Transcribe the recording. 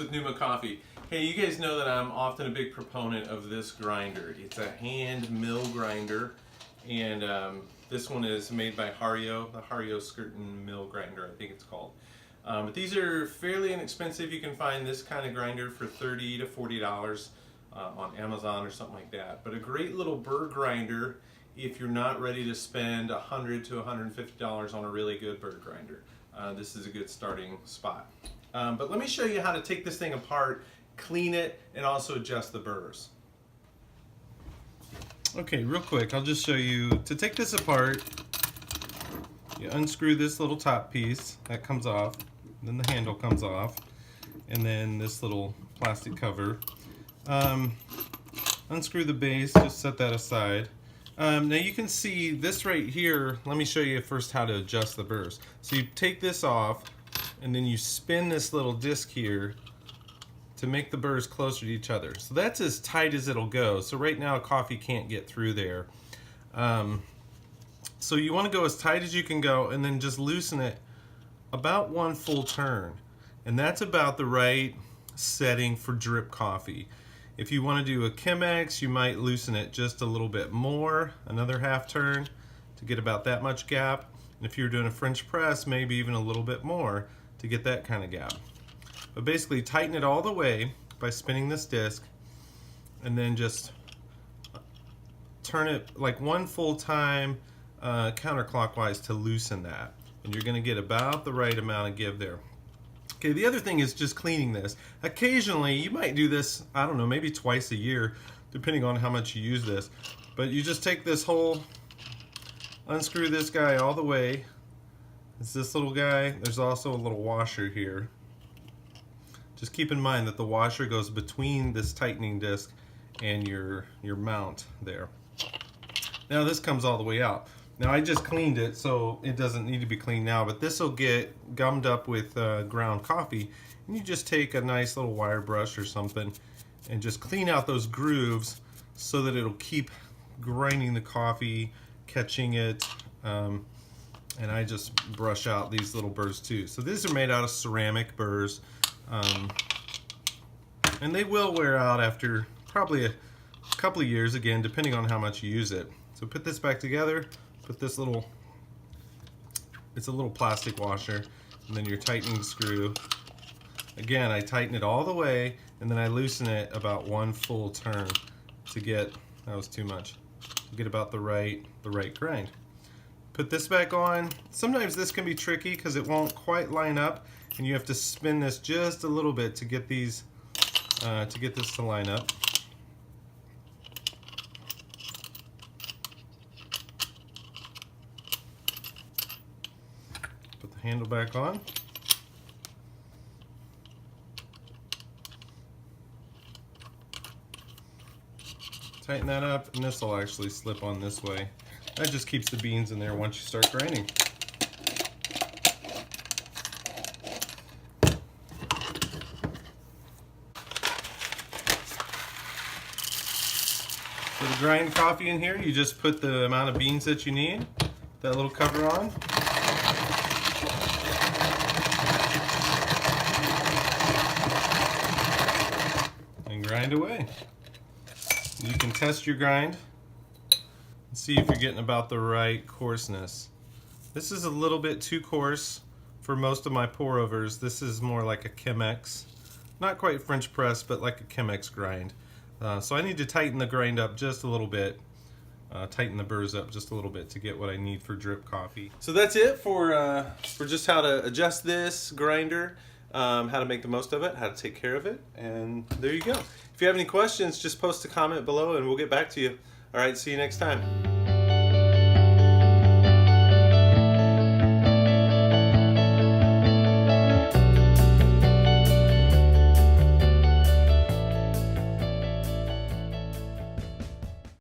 with Numa Coffee. Hey, you guys know that I'm often a big proponent of this grinder. It's a hand mill grinder, and this one is made by Hario, the Hario Skerton Mill grinder, I think it's called. But these are fairly inexpensive. You can find this kind of grinder for $30 to $40 on Amazon or something like that. But a great little burr grinder if you're not ready to spend $100 to $150 on a really good burr grinder. This is a good starting spot. But let me show you how to take this thing apart, clean it, and also adjust the burrs. Okay, real quick, I'll just show you. To take this apart, you unscrew this little top piece, that comes off, then the handle comes off, and then this little plastic cover. Unscrew the base, just set that aside. Now you can see this right here. Let me show you first how to adjust the burrs. So you take this off, and then you spin this little disc here to make the burrs closer to each other. So that's as tight as it'll go. So right now coffee can't get through there. So you want to go as tight as you can go, and then just loosen it about one full turn. And that's about the right setting for drip coffee. If you want to do a Chemex, you might loosen it just a little bit more, another half turn to get about that much gap. And if you're doing a French press, maybe even a little bit more to get that kind of gap. But basically tighten it all the way by spinning this disc, and then just turn it like one full time counterclockwise to loosen that. And you're going to get about the right amount of give there. Okay, the other thing is just cleaning this. Occasionally, you might do this, I don't know, maybe twice a year, depending on how much you use this. But you just take this whole, unscrew this guy all the way. It's this little guy. There's also a little washer here. Just keep in mind that the washer goes between this tightening disc and your mount there. Now this comes all the way out. Now I just cleaned it, so it doesn't need to be cleaned now, but this will get gummed up with ground coffee. And you just take a nice little wire brush or something and just clean out those grooves so that it'll keep grinding the coffee, catching it. And I just brush out these little burrs too. So these are made out of ceramic burrs. And they will wear out after probably a couple of years, again, depending on how much you use it. So put this back together, put this little, it's a little plastic washer, and then your tightening screw. Again, I tighten it all the way, and then I loosen it about one full turn to get, that was too much, to get about the right grind. Put this back on. Sometimes this can be tricky because it won't quite line up, and you have to spin this just a little bit to get these, to get this to line up. Put the handle back on. Tighten that up, and this will actually slip on this way. That just keeps the beans in there once you start grinding. So to grind coffee in here, you just put the amount of beans that you need, that little cover on. And grind away. You can test your grind and see if you're getting about the right coarseness. This is a little bit too coarse for most of my pour overs. This is more like a Chemex. Not quite French press, but like a Chemex grind. So I need to tighten the grind up just a little bit, tighten the burrs up just a little bit to get what I need for drip coffee. So that's it for just how to adjust this grinder, how to make the most of it, how to take care of it, and there you go. If you have any questions, just post a comment below and we'll get back to you. All right, see you next time.